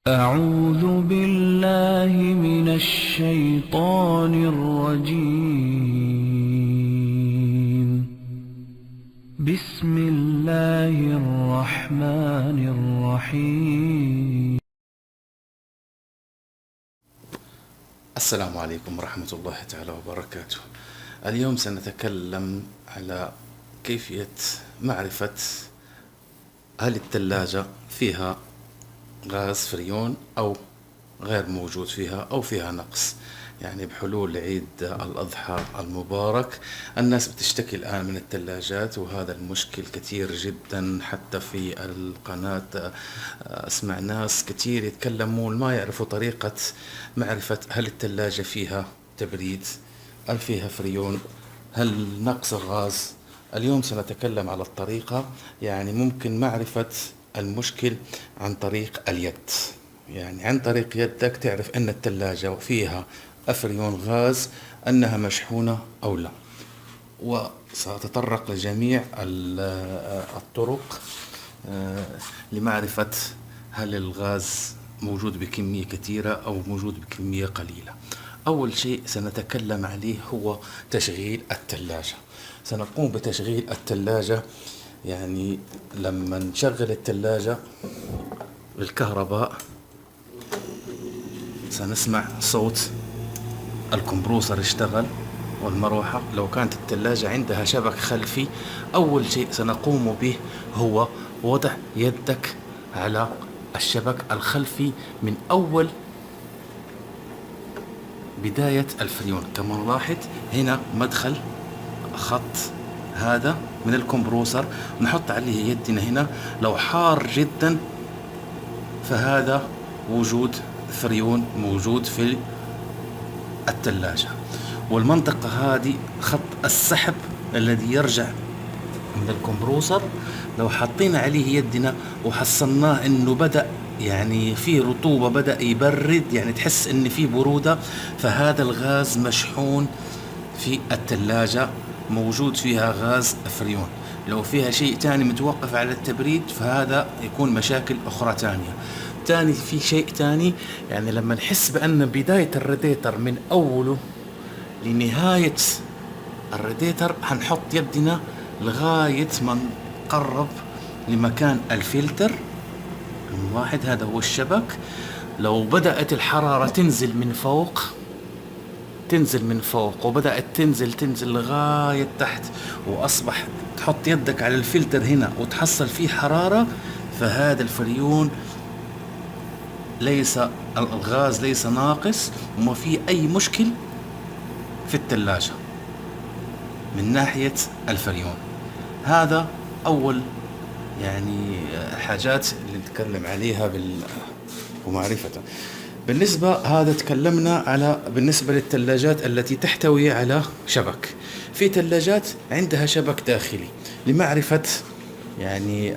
أعوذ بالله من الشيطان الرجيم. بسم الله الرحمن الرحيم. السلام عليكم ورحمة الله تعالى وبركاته. اليوم سنتكلم على كيفية معرفة هل الثلاجة فيها غاز فريون أو غير موجود فيها أو فيها نقص. يعني بحلول عيد الأضحى المبارك الناس بتشتكي الآن من الثلاجات، وهذا المشكل كثير جدا. حتى في القناة أسمع ناس كثير يتكلمون ما يعرفوا طريقة معرفة هل الثلاجة فيها تبريد، هل فيها فريون، هل نقص الغاز. اليوم سنتكلم على الطريقة، يعني ممكن معرفة المشكل عن طريق اليد. يعني عن طريق يدك تعرف أن الثلاجة فيها أفريون غاز، أنها مشحونة أو لا. وسأتطرق لجميع الطرق لمعرفة هل الغاز موجود بكمية كثيرة أو موجود بكمية قليلة. أول شيء سنتكلم عليه هو تشغيل الثلاجة. سنقوم بتشغيل الثلاجة، يعني لما نشغل الثلاجة بالكهرباء سنسمع صوت الكمبروسر اشتغل والمروحة. لو كانت الثلاجة عندها شبك خلفي، أول شيء سنقوم به هو وضع يدك على الشبك الخلفي من أول بداية الفريون. كما نلاحظ هنا مدخل خط هذا من الكمبروسر، نحط عليه يدنا هنا. لو حار جدا فهذا وجود فريون موجود في الثلاجة. والمنطقة هذه خط السحب الذي يرجع من الكمبروسر، لو حطينا عليه يدنا وحصلناه انه بدأ يعني في رطوبة، بدأ يبرد، يعني تحس ان في برودة، فهذا الغاز مشحون في الثلاجة، موجود فيها غاز فريون. لو فيها شيء تاني متوقف على التبريد فهذا يكون مشاكل أخرى تانية. تاني في شيء تاني، يعني لما نحس بأن بداية الراديتر من أوله لنهاية الراديتر هنحط يدنا لغاية ما نقرب لمكان الفلتر. واحد هذا هو الشبك. لو بدأت الحرارة تنزل من فوق وبدأت تنزل لغاية تحت، وأصبح تحط يدك على الفلتر هنا وتحصل فيه حرارة، فهذا الفريون ليس الغاز ليس ناقص، وما في أي مشكل في الثلاجة من ناحية الفريون. هذا أول يعني حاجات اللي نتكلم عليها ومعرفة. بالنسبة هذا تكلمنا على بالنسبة للثلاجات التي تحتوي على شبك. في ثلاجات عندها شبك داخلي. لمعرفة يعني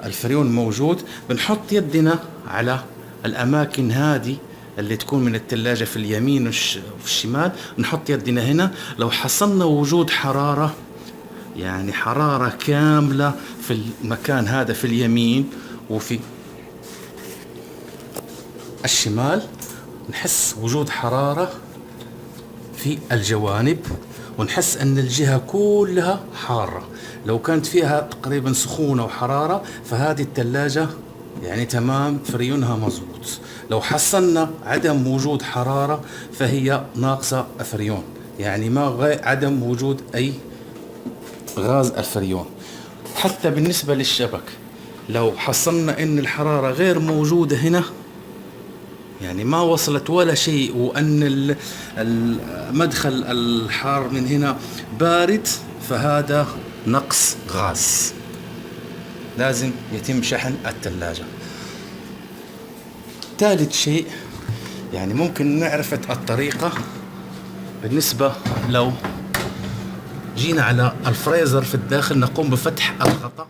الفريون موجود، بنحط يدنا على الأماكن هذه اللي تكون من الثلاجة في اليمين وفي الشمال، نحط يدنا هنا. لو حصلنا وجود حرارة، يعني حرارة كاملة في المكان هذا في اليمين وفي الشمال، نحس وجود حرارة في الجوانب، ونحس أن الجهة كلها حارة. لو كانت فيها تقريبا سخونة وحرارة فهذه الثلاجة يعني تمام، فريونها مظبوط. لو حصلنا عدم وجود حرارة فهي ناقصة فريون، يعني ما عدم وجود أي غاز الفريون. حتى بالنسبة للشبك لو حصلنا أن الحرارة غير موجودة هنا، يعني ما وصلت ولا شيء، وأن المدخل الحار من هنا بارد، فهذا نقص غاز، لازم يتم شحن الثلاجة. ثالث شيء يعني ممكن نعرف الطريقة بالنسبة لو جينا على الفريزر في الداخل، نقوم بفتح الغطاء.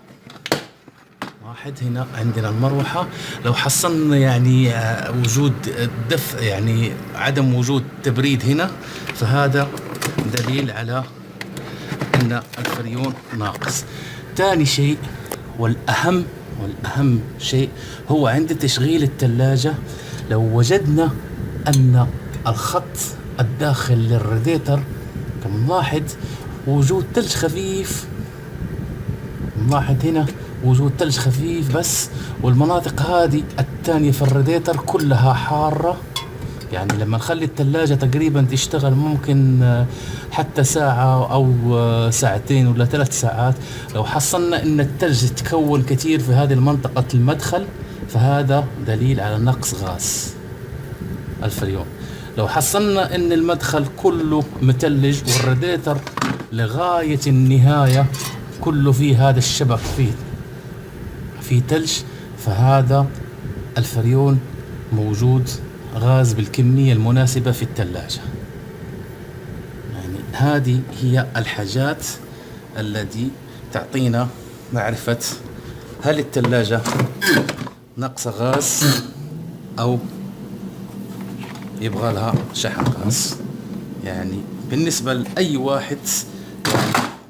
واحد هنا عندنا المروحة، لو حصلنا يعني وجود دفء، يعني عدم وجود تبريد هنا، فهذا دليل على أن الفريون ناقص. ثاني شيء والأهم والأهم شيء هو عند تشغيل الثلاجة لو وجدنا أن الخط الداخل للراديتر كنلاحظ وجود ثلج خفيف، نلاحظ هنا وجود ثلج خفيف بس، والمناطق هذه الثانية في الراديتر كلها حارة. يعني لما نخلي الثلاجة تقريبا تشتغل ممكن حتى ساعة أو ساعتين ولا 3 ساعات، لو حصلنا إن الثلج تكون كثير في هذه المنطقة المدخل فهذا دليل على نقص غاز الفريون. لو حصلنا إن المدخل كله متلج والراديتر لغاية النهاية كله فيه هذا الشبك فيه ثلج، فهذا الفريون موجود غاز بالكمية المناسبة في الثلاجة. يعني هذه هي الحاجات التي تعطينا معرفة هل الثلاجة نقص غاز أو يبغى لها شحن غاز. يعني بالنسبة لأي واحد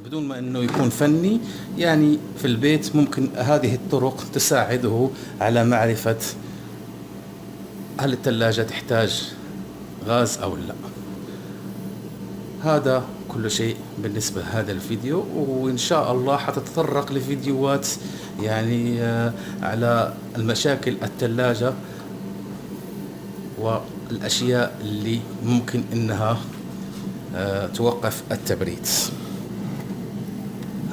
بدون ما انه يكون فني، يعني في البيت ممكن هذه الطرق تساعده على معرفة هل الثلاجة تحتاج غاز او لا. هذا كل شيء بالنسبة لهذا الفيديو، وإن شاء الله حتتطرق لفيديوهات يعني على المشاكل الثلاجة والأشياء اللي ممكن إنها توقف التبريد.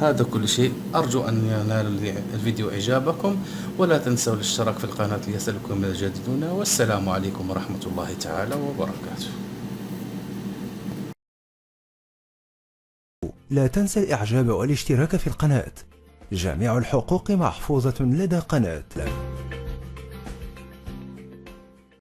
هذا كل شيء، أرجو أن ينال الفيديو إعجابكم، ولا تنسوا الاشتراك في القناة ليصلكم من الجديدون، والسلام عليكم ورحمة الله تعالى وبركاته. لا تنسى الإعجاب والاشتراك في القناة. جميع الحقوق محفوظة لدى قناة.